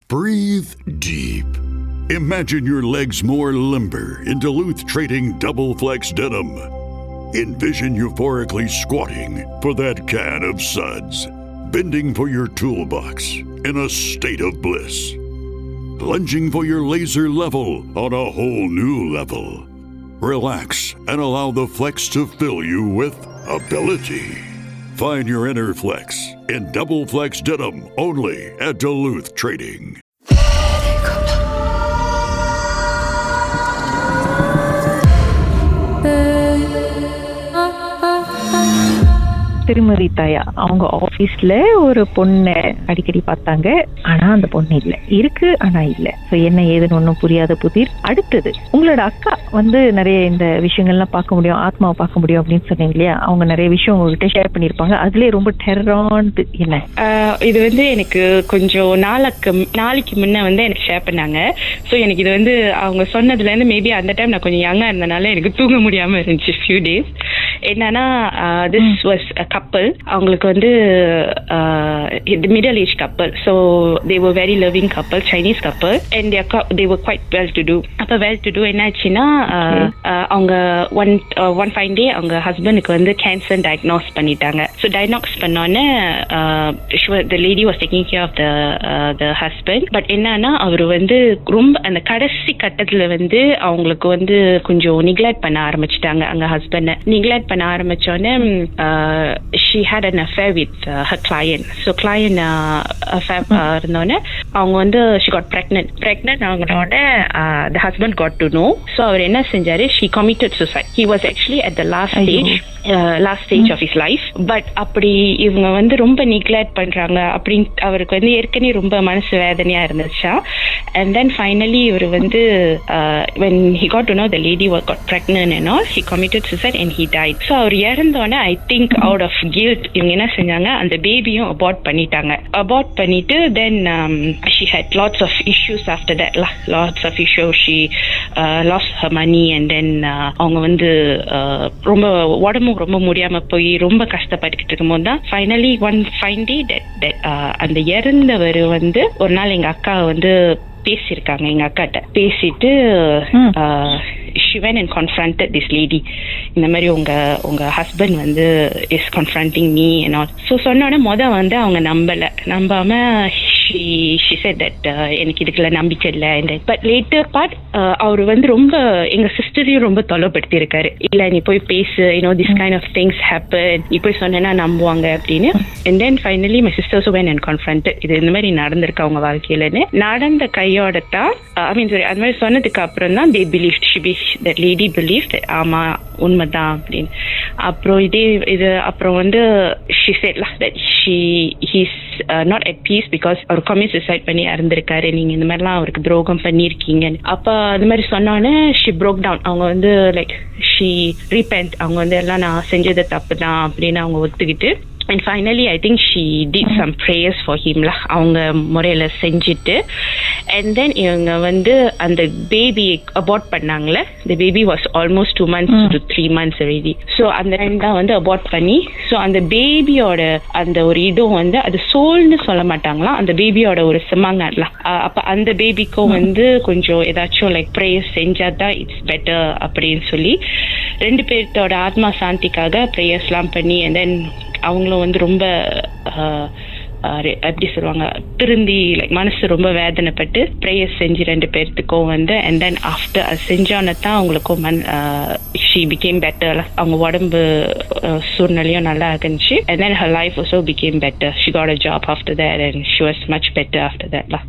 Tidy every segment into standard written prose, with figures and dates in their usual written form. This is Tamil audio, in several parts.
Breathe deep. Imagine your legs more limber in Duluth Trading Double Flex Denim. Envision euphorically squatting for that can of suds, bending for your toolbox in a state of bliss, lunging for your laser level on a whole new level. Relax and allow the flex to fill you with ability. Find your inner flex in Double Flex Denim only at Duluth Trading. திருமதி தாயா அவங்க ஆபீஸ்ல ஒரு பொண்ணை அடிக்கடி பார்த்தாங்க. ஆனா அந்த பொண்ணு இல்ல, இருக்கு ஆனா இல்ல. என்ன ஏதுன்னு ஒன்னும் புரியாத புதிர். அடுத்தது உங்களோட அக்கா நிறைய இந்த விஷயங்கள்லாம் பார்க்க முடியும், ஆத்மாவை பார்க்க முடியும் அப்படின்னு சொன்னீங்க இல்லையா? அவங்க நிறைய விஷயம் உங்ககிட்ட ஷேர் பண்ணிருப்பாங்க. அதுல ரொம்ப டெரரானது என்ன? இது எனக்கு கொஞ்சம் நாளைக்கு முன்ன எனக்கு ஷேர் பண்ணாங்க. ஸோ எனக்கு இது அவங்க சொன்னதுல இருந்து மேபி அந்த டைம் நான் கொஞ்சம் யங்கா இருந்தனால எனக்கு தூங்க முடியாம இருந்துச்சு ஃபியூ டேஸ். என்னன்னா திஸ் வாஸ் அ கப்பல். அவங்களுக்கு middle age couple. So they were very loving couple, Chinese couple. And they were quite well to do. அப்போ வெல் டு டூ என்னாச்சுன்னா அவங்க ஒன் ஃபைன் டே அவங்க ஹஸ்பண்டுக்கு கேன்சர் டயக்னோஸ் பண்ணிட்டாங்க. ஸோ டயக்னோஸ் பண்ணோன்னே the lady was taking care of the husband. But என்னன்னா அவர் ரொம்ப அந்த கடைசி கட்டத்தில் அவங்களுக்கு கொஞ்சம் நிக்லெக்ட் பண்ண ஆரம்பிச்சிட்டாங்க. அங்க ஹஸ்பண்டை நிக்லெக்ட் பண்ண ஆரம்பிச்சோன்னே she had an affair with her client. So client affair இருந்தோன்னே அவங்க she got pregnant ஆகனோடனே the husband got to know. So அவர் என்ன செஞ்சாரு, she committed suicide. He was actually at the last stage of his life. But அப்படி இவங்க ரொம்ப நிக்லெக்ட் பண்றாங்க அப்படின்னு அவருக்கு ஏற்கனவே ரொம்ப மனசு வேதனையா இருந்துச்சா. And then finally இவர் when he got to know the lady got pregnant and all, he committed suicide and he died. So our இறந்தோன்னே I think out of guilt இவங்க என்ன செஞ்சாங்க, அந்த பேபியும் abort பண்ணிட்டாங்க. abort பண்ணிட்டு then she had lots of issues after that lah. Lots of issues. She lost her money and then அவங்க ரொம்ப உடம்பு ரொம்ப முடியாம போய் ரொம்ப கஷ்டப்பட்டுக்கிட்டு இருக்கும்போது தான் finally one fine day that அந்த இறந்தவர் ஒரு நாள் எங்க அக்கா பேசியிருக்காங்க. எங்க அக்காட்ட பேசிட்டு she went and confronted this lady. இந்த மாதிரி உங்க husband is confronting me and all. So சொன்னோட அவங்க நம்பாம she said that எனக்கு இதுக்குள்ள நம்பிக்கை இல்லை. பட் லேட்டர் பார்ட் அவர் ரொம்ப எங்க சிஸ்டரையும் ரொம்ப தொலைப்படுத்தி இருக்காரு. இல்ல நீ போய் பேசு, this kind of things happen, நீ போய் சொன்னா நம்புவாங்க அப்படின்னு. And then finally my sister also went and confronted. இது இந்த மாதிரி நடந்திருக்கு அவங்க வாழ்க்கையிலன்னு. நடந்த கையோட தான் அந்த மாதிரி சொன்னதுக்கு அப்புறம் தான் they believed, that lady believed that ஆமா உண்மைதான் அப்படின்னு. அப்புறம் இது அப்புறம் she said that he's not at peace because our commit suicide பண்ணி இறந்திருக்காரு, நீங்க இந்த மாதிரிலாம் அவருக்கு துரோகம் பண்ணிருக்கீங்க. அப்ப அது மாதிரி சொன்னோன்னே she broke down. அவங்க like she repent. அவங்க எல்லாம் நான் செஞ்சது தப்பு தான் அப்படின்னு அவங்க ஒத்துக்கிட்டு. And finally I think she did some prayers for him lah. அவங்க முறையில செஞ்சுட்டு and then இவங்க அந்த baby abort பண்ணாங்களே. The baby was almost 2 months to 3 months already. So அந்த டைம் தான் abort பண்ணி. So அந்த பேபியோட அந்த ஒரு இதுவும் அது சோல்னு சொல்ல மாட்டாங்களா, அந்த பேபியோட ஒரு சிமாங்கலாம். அப்ப அந்த பேபிக்கும் கொஞ்சம் ஏதாச்சும் லைக் ப்ரேயர் செஞ்சாதான் இட்ஸ் பெட்டர் அப்படின்னு சொல்லி 2 பேர்த்தோட ஆத்மா சாந்திக்காக ப்ரேயர்ஸ்லாம் பண்ணி and then அவங்களும் ரொம்ப எப்படி சொல்லுவாங்க, திருந்தி லைக் மனசு ரொம்ப வேதனைப்பட்டு ப்ரேயர் செஞ்சு 2 பேர்த்துக்கும் and then after செஞ்சோன்னு தான் அவங்களுக்கும் she became better. அவங்க உடம்பு சூழ்நிலையும் நல்லா இருந்துச்சு. And then her life also became better. She got a job after that and she was much better after that lah.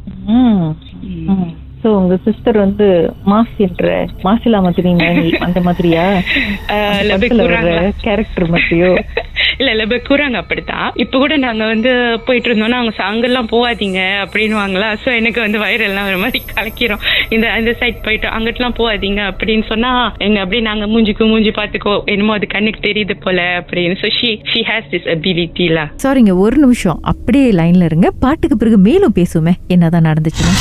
So உங்க சிஸ்டர் மாசிலா மாதிரி அந்த மாதிரியா கேரக்டர் மாதிரியோ? இல்ல கூறாங்க அப்படித்தான். இப்ப கூட நாங்க போயிட்டு இருந்தோம்னா அவங்க அங்கெல்லாம் போகாதீங்க அப்படின்னுவாங்களா. சோ எனக்கு வயிறெல்லாம் ஒரு மாதிரி கலக்கிறோம். இந்த சைட் போயிட்டு அங்கிட்டலாம் போகாதீங்க அப்படின்னு சொன்னா எங்க அப்படி நாங்க மூஞ்சி பாத்துக்கோ, என்னமோ அது கண்ணுக்கு தெரியுது போல அப்படின்னு. So she has this ability lah. சாரிங்க, ஒரு நிமிஷம் அப்படியே லைன்ல இருங்க. பாட்டுக்கு பிறகு மேலும் பேசுவோமே என்னதான் நடந்துச்சுன்னு.